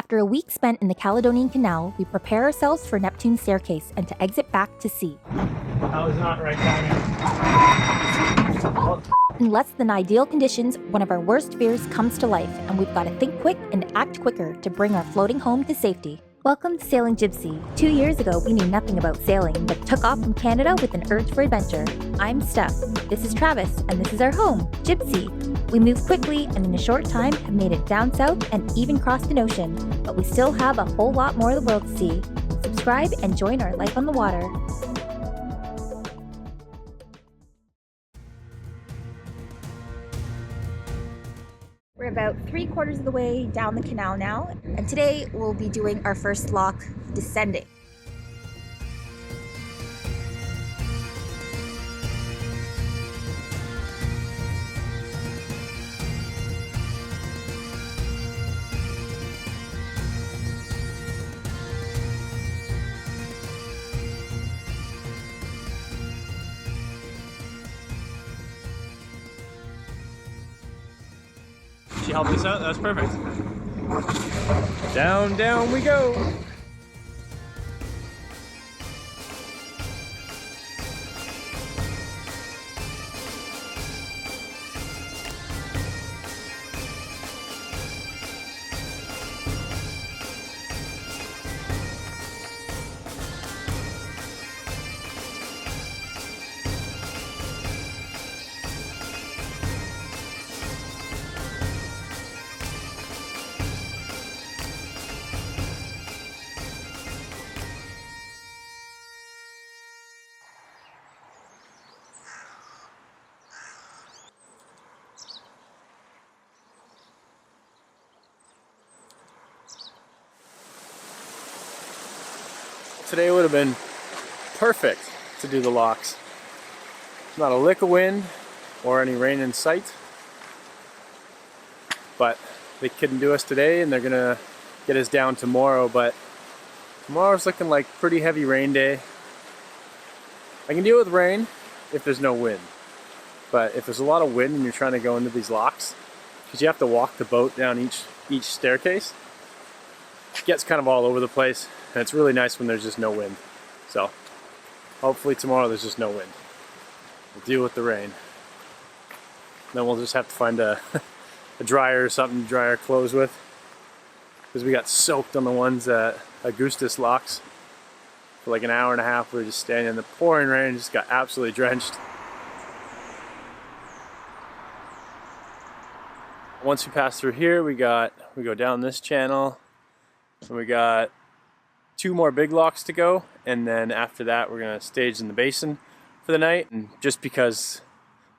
After a week spent in the Caledonian Canal, we prepare ourselves for Neptunes Staircase and to exit back to sea. I was not right down here. In less than ideal conditions, one of our worst fears comes to life, and we've got to think quick and act quicker to bring our floating home to safety. Welcome to Sailingjibsea. 2 years ago, we knew nothing about sailing, but took off from Canada with an urge for adventure. I'm Steph. This is Travis, and this is our home, Jibsea. We moved quickly, and in a short time have made it down south and even crossed an ocean. But we still have a whole lot more of the world to see. Subscribe and join our life on the water. We're about 3/4 of the way down the canal now, and today we'll be doing our first lock descending. She helped us out, that's perfect. Down, down we go. Today would have been perfect to do the locks. Not a lick of wind or any rain in sight, but they couldn't do us today, and they're gonna get us down tomorrow. But tomorrow's looking like pretty heavy rain day. I can deal with rain if there's no wind, but if there's a lot of wind and you're trying to go into these locks, because you have to walk the boat down each staircase, it gets kind of all over the place. And it's really nice when there's just no wind. So hopefully tomorrow there's just no wind. We'll deal with the rain. Then we'll just have to find a dryer or something to dry our clothes with, because we got soaked on the ones at Augustus locks for like an hour and a half. We were just standing in the pouring rain, just got absolutely drenched. Once we pass through here, we go down this channel, and we got 2 more big locks to go, and then after that we're gonna stage in the basin for the night. And just because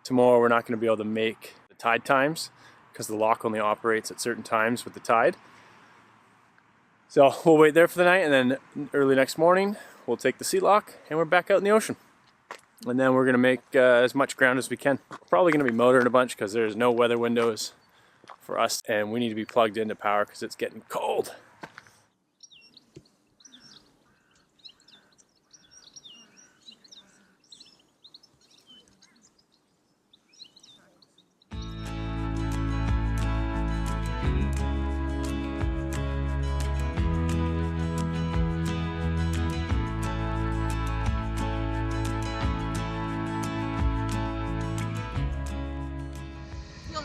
tomorrow we're not gonna be able to make the tide times, because the lock only operates at certain times with the tide. So we'll wait there for the night, and then early next morning we'll take the sea lock and we're back out in the ocean. And then we're gonna make as much ground as we can. We're probably gonna be motoring a bunch because there's no weather windows for us, and we need to be plugged into power because it's getting cold.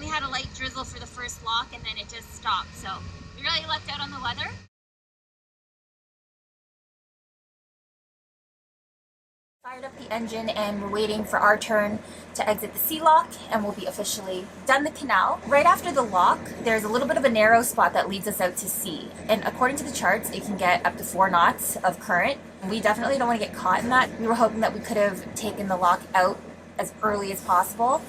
Had a light drizzle for the first lock, and then it just stopped, so we really lucked out on the weather. Fired up the engine, and we're waiting for our turn to exit the sea lock, and we'll be officially done the canal. Right after the lock, there's a little bit of a narrow spot that leads us out to sea, and according to the charts it can get up to 4 knots of current. We definitely don't want to get caught in that. We were hoping that we could have taken the lock out as early as possible,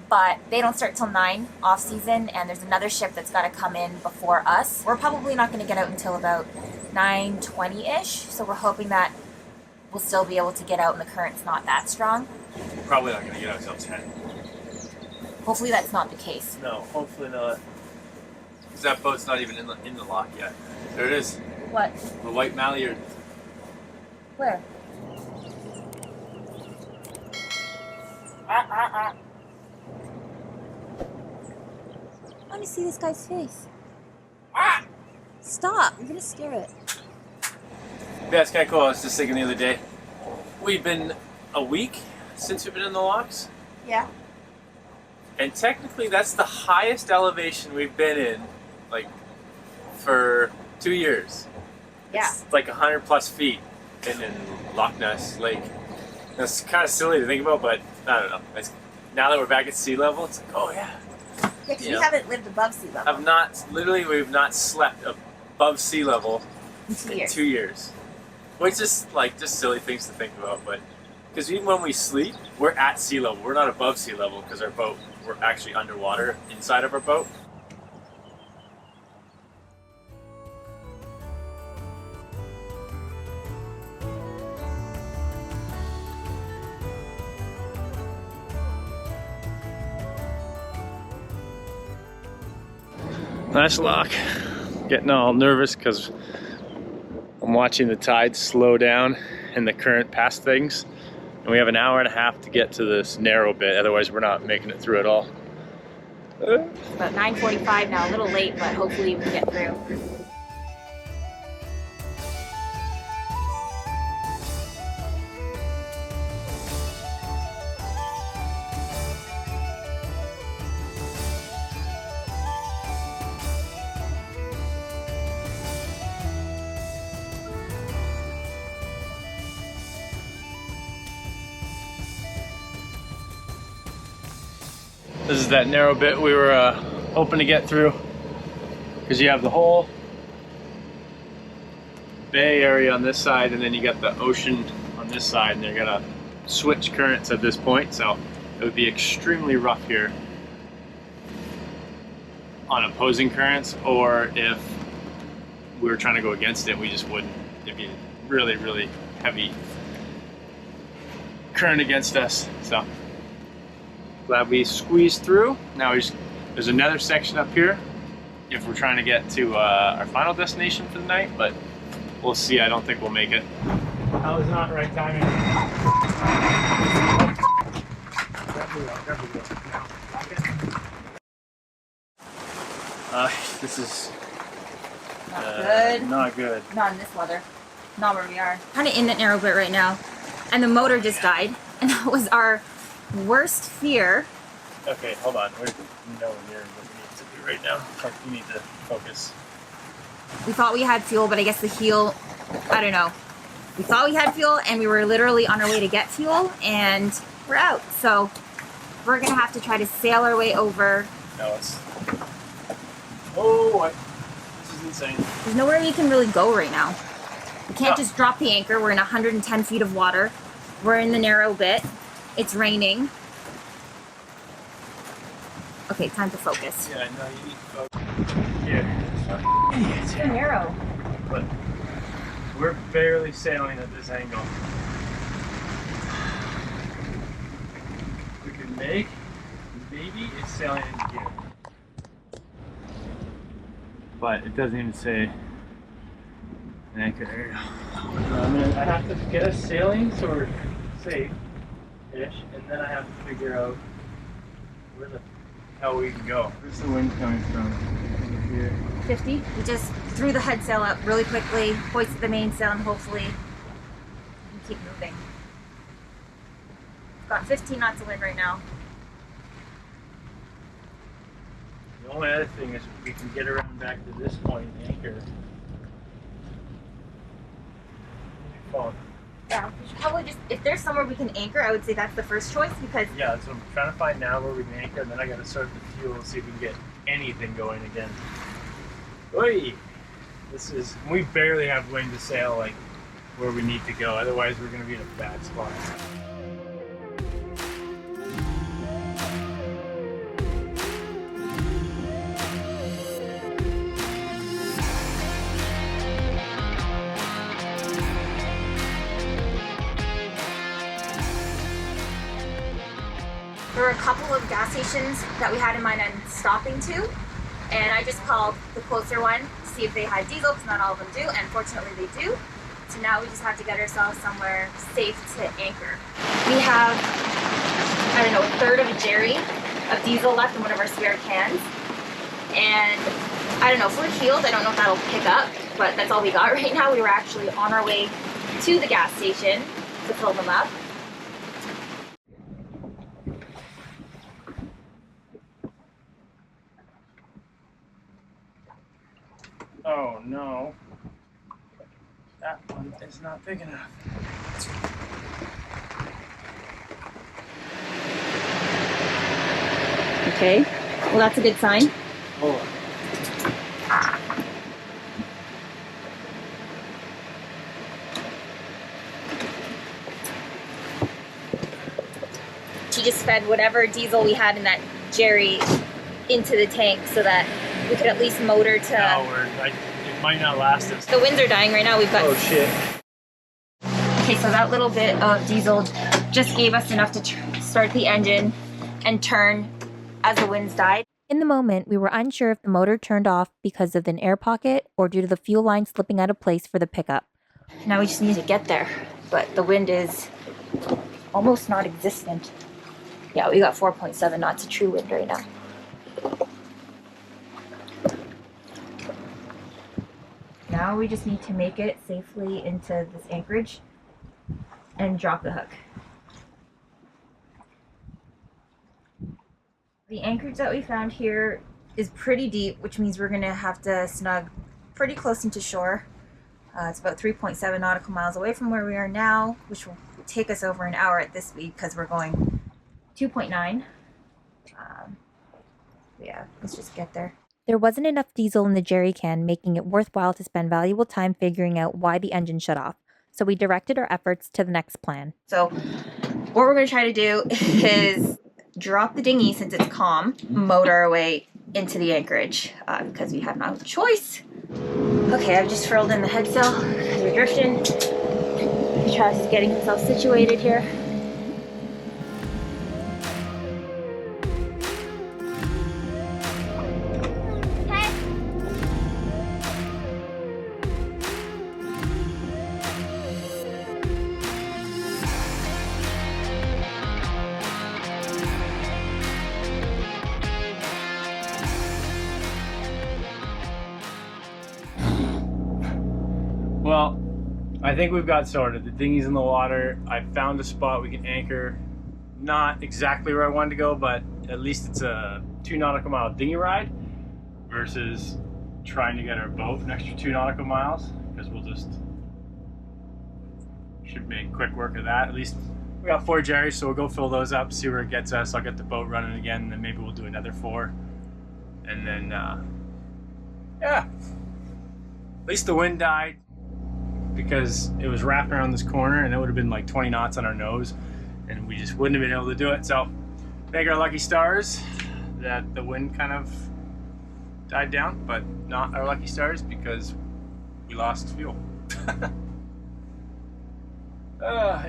but they don't start till 9 off season, and there's another ship that's got to come in before us. We're probably not going to get out until about 9:20-ish, so we're hoping that we'll still be able to get out and the current's not that strong. Probably not going to get out until 10. Hopefully that's not the case. No, hopefully not. Because that boat's not even in the lock yet. There it is. What? The white malliard. Where? I want to see this guy's face. Stop, you're gonna scare it. Yeah, it's kind of cool. I was just thinking the other day, we've been a week since we've been in the locks, Yeah. and technically that's the highest elevation we've been in, like, for 2 years. Yeah. It's like 100 plus feet in Loch Ness Lake. That's kind of silly to think about, but I don't know. Now that we're back at sea level, it's like, oh yeah. Yeah, because we haven't lived above sea level. We've not slept above sea level in 2 in years. 2 years. Which is like just silly things to think about, but because even when we sleep, we're at sea level. We're not above sea level because we're actually underwater inside of our boat. Nice lock. Getting all nervous because I'm watching the tide slow down and the current past things. And we have an hour and a half to get to this narrow bit, otherwise we're not making it through at all. It's about 9:45 now, a little late, but hopefully we can get through. This is that narrow bit we were hoping to get through, because you have the whole bay area on this side and then you got the ocean on this side, and they're gonna switch currents at this point, so it would be extremely rough here on opposing currents, or if we were trying to go against it, we just wouldn't. It'd be really, really heavy current against us, so glad we squeezed through. Now there's another section up here if we're trying to get to our final destination for the night, but we'll see. I don't think we'll make it. That was not right timing. This is Not good. Not good. Not in this weather. Not where we are. Kind of in that narrow bit right now. And the motor just died. And that was our worst fear. Okay, hold on. Where's the nowhere near what we need to do right now? Like, you need to focus. We thought we had fuel, but I guess the heel, I don't know. We thought we had fuel and we were literally on our way to get fuel and we're out. So we're gonna have to try to sail our way over. No, it's... Oh, what? This is insane. There's nowhere we can really go right now. We can't just drop the anchor. We're in 110 feet of water. We're in the narrow bit. It's raining. Okay, time to focus. Yeah, I know you need to focus. Here. It's too narrow. But we're barely sailing at this angle. We could make, maybe it's sailing in here. But it doesn't even say an anchor area. I have to get us sailing so we're safe-ish, and then I have to figure out where the hell we can go. Where's the wind coming from? Over here. 50. We just threw the head sail up really quickly, hoisted the mainsail, and hopefully we keep moving. We've got 15 knots of wind right now. The only other thing is we can get around back to this point and anchor. Phone. Yeah, we should probably just, if there's somewhere we can anchor, I would say that's the first choice because... Yeah, that's what I'm trying to find now, where we can anchor, and then I gotta start the fuel and see if we can get anything going again. Oi! This is, we barely have wind to sail like where we need to go, otherwise we're gonna be in a bad spot. There were a couple of gas stations that we had in mind on stopping to, and I just called the closer one to see if they had diesel, because not all of them do, and fortunately they do. So now we just have to get ourselves somewhere safe to anchor. We have, I don't know, a third of a jerry of diesel left in one of our spare cans, and I don't know, if we're healed, I don't know if that'll pick up, but that's all we got right now. We were actually on our way to the gas station to fill them up. Oh no, that one is not big enough. Okay, well that's a good sign. Oh. She just fed whatever diesel we had in that jerry into the tank so that we could at least motor to... No, it might not last us. The winds are dying right now. We've got... Oh shit. Okay, so that little bit of diesel just gave us enough to start the engine and turn as the winds died. In the moment, we were unsure if the motor turned off because of an air pocket or due to the fuel line slipping out of place for the pickup. Now we just need to get there, but the wind is almost non-existent. Yeah, we got 4.7 knots of true wind right now. Now we just need to make it safely into this anchorage and drop the hook. The anchorage that we found here is pretty deep, which means we're gonna have to snug pretty close into shore. It's about 3.7 nautical miles away from where we are now, which will take us over an hour at this speed because we're going 2.9. Yeah, let's just get there. There wasn't enough diesel in the jerry can, making it worthwhile to spend valuable time figuring out why the engine shut off. So we directed our efforts to the next plan. So what we're going to try to do is drop the dinghy since it's calm, motor our way into the anchorage because we have no choice. Okay, I've just furled in the head sail because we're drifting. Travis is getting himself situated here. Well, I think we've got sorted. The dinghy's in the water. I found a spot we can anchor. Not exactly where I wanted to go, but at least it's a 2 nautical mile dinghy ride versus trying to get our boat an extra 2 nautical miles, because should make quick work of that. At least we got 4 jerrys, so we'll go fill those up, see where it gets us. I'll get the boat running again, and then maybe we'll do another 4. And then, yeah. At least the wind died, because it was wrapping around this corner and it would have been like 20 knots on our nose and we just wouldn't have been able to do it. So thank our lucky stars that the wind kind of died down, but not our lucky stars because we lost fuel.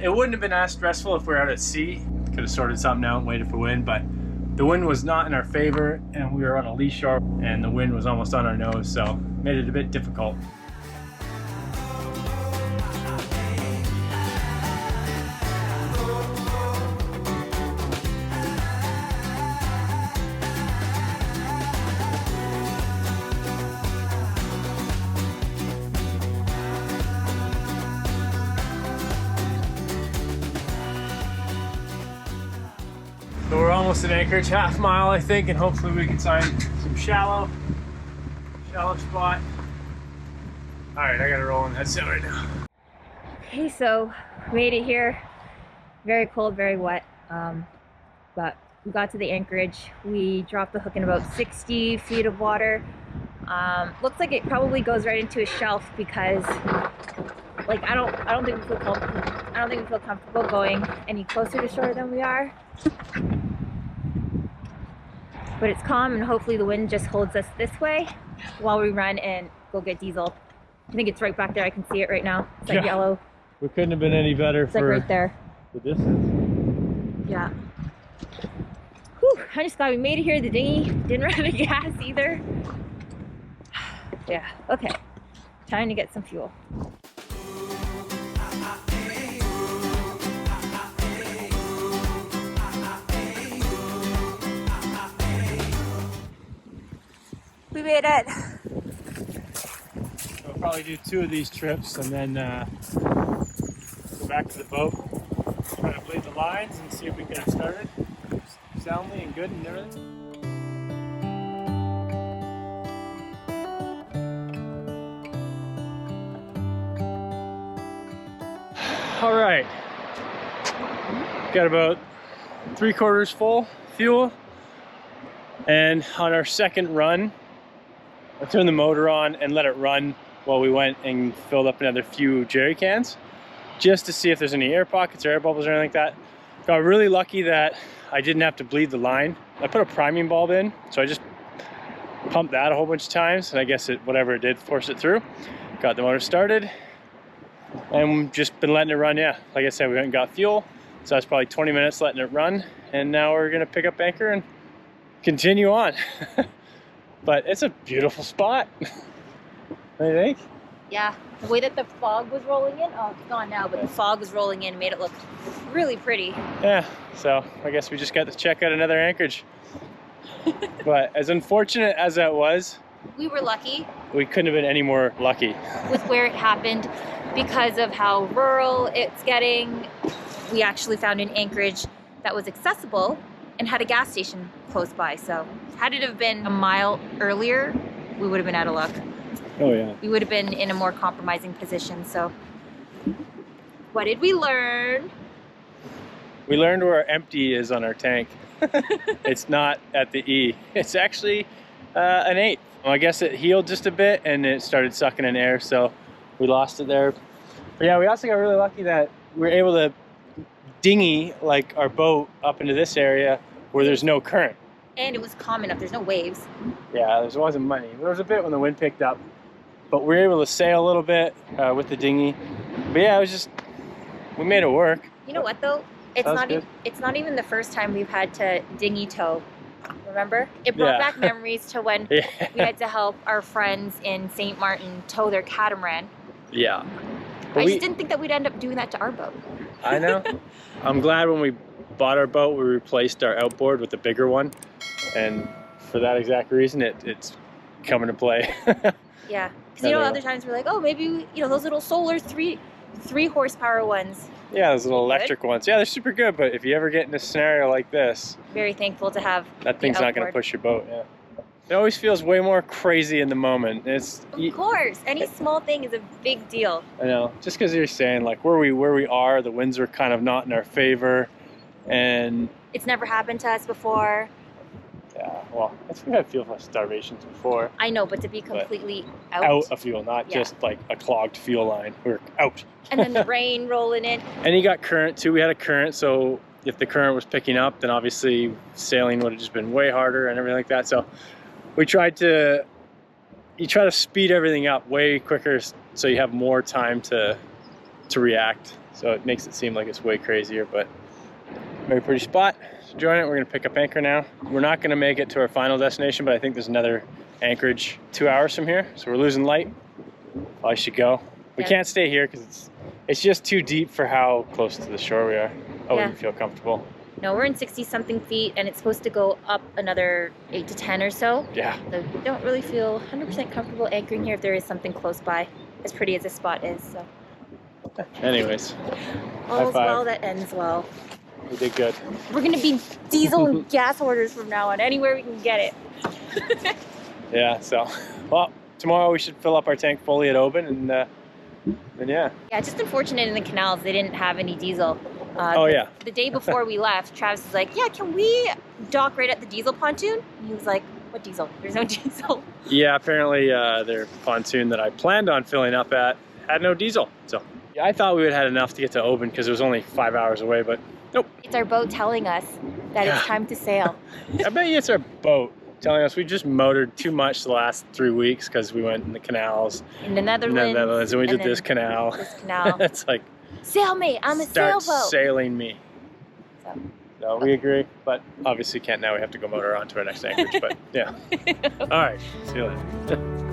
It wouldn't have been as stressful if we were out at sea. Could have sorted something out and waited for wind, but the wind was not in our favor and we were on a lee shore and the wind was almost on our nose, so made it a bit difficult. So we're almost at anchorage, half mile I think, and hopefully we can find some shallow spot. All right, I gotta roll in the headset right now. Okay, so made it here. Very cold, very wet, but we got to the anchorage. We dropped the hook in about 60 feet of water. Looks like it probably goes right into a shelf because, like, I don't think we feel comfortable going any closer to shore than we are. But it's calm and hopefully the wind just holds us this way while we run and go get diesel. I think it's right back there. I can see it right now. It's like yellow. We couldn't have been any better it's for like right there. The distance. Yeah. Whew, I just glad we made it here. The dinghy didn't run out of gas either. Yeah, okay. Time to get some fuel. We made it. Probably do 2 of these trips and then go back to the boat, try to bleed the lines and see if we can get it started soundly and good and everything. All right, got about 3/4 full fuel, and on our second run, I turned the motor on and let it run while we went and filled up another few jerry cans, just to see if there's any air pockets or air bubbles or anything like that. Got really lucky that I didn't have to bleed the line. I put a priming bulb in, so I just pumped that a whole bunch of times, and I guess whatever it did, forced it through. Got the motor started, and just been letting it run. Yeah, like I said, we went and got fuel, so that's probably 20 minutes letting it run, and now we're gonna pick up anchor and continue on. But it's a beautiful spot. What do you think? Yeah, the way that the fog was rolling in, oh, it's gone now, but the fog was rolling in and made it look really pretty. Yeah, so I guess we just got to check out another anchorage. But as unfortunate as that was, We were lucky we couldn't have been any more lucky. with where it happened because of how rural it's getting. We actually found an anchorage that was accessible and had a gas station close by. So had it have been a mile earlier, we would have been out of luck. Oh yeah. We would have been in a more compromising position. So what did we learn? We learned where empty is on our tank. It's not at the E. It's actually an 8. Well, I guess it healed just a bit and it started sucking in air, so we lost it there. But yeah, we also got really lucky that we were able to dinghy like our boat up into this area where there's no current. And it was calm enough, there's no waves. Yeah, there wasn't many. There was a bit when the wind picked up, but we were able to sail a little bit with the dinghy. But yeah, it was just, we made it work. You know what though? It's not even the first time we've had to dinghy tow. Remember? It brought back memories to when we had to help our friends in St. Martin tow their catamaran. Yeah. I just didn't think that we'd end up doing that to our boat. I know. I'm glad when we bought our boat, we replaced our outboard with a bigger one. And for that exact reason, it's coming to play. Yeah. Because other times we're like, oh, maybe, those little solar three horsepower ones. Yeah, those little electric ones. Yeah, they're super good, but if you ever get in a scenario like this, very thankful to have that thing's not going to push your boat. Yeah, it always feels way more crazy in the moment. Of course, any small thing is a big deal. I know, just because you're saying like where we are, the winds are kind of not in our favor, and it's never happened to us before. Yeah, well, we've had fuel starvations before. I know, but to be completely out of fuel, not just like a clogged fuel line. We're out. And then the rain rolling in. And you got current too. We had a current, so if the current was picking up, then obviously sailing would have just been way harder and everything like that. So we tried to, you try to speed everything up way quicker so you have more time to react. So it makes it seem like it's way crazier, but very pretty spot. Join it. We're going to pick up anchor now. We're not going to make it to our final destination, but I think there's another anchorage 2 hours from here, so we're losing light. I should go. We can't stay here because it's just too deep for how close to the shore we are. I wouldn't feel comfortable. No, we're in 60-something feet, and it's supposed to go up another 8 to 10 or so. Yeah. So we don't really feel 100% comfortable anchoring here if there is something close by, as pretty as this spot is. So. Anyways, all's well that ends well. We did good. We're gonna be diesel and gas orders from now on, anywhere we can get it. Yeah, so, well, tomorrow we should fill up our tank fully at Oban, and yeah. Yeah, it's just unfortunate in the canals they didn't have any diesel. The day before we left, Travis was like, yeah, can we dock right at the diesel pontoon? And he was like, what diesel? There's no diesel. Yeah, apparently their pontoon that I planned on filling up at had no diesel. So yeah, I thought we would have had enough to get to Oban because it was only 5 hours away, but nope. It's our boat telling us that it's time to sail. I bet you it's our boat telling us we just motored too much the last 3 weeks because we went in the canals. In the Netherlands. And we did this canal. It's like, sail me, I'm a sailboat. Start sailing me. So we agree, but obviously can't now. We have to go motor on to our next anchorage, but yeah. All right, see you later.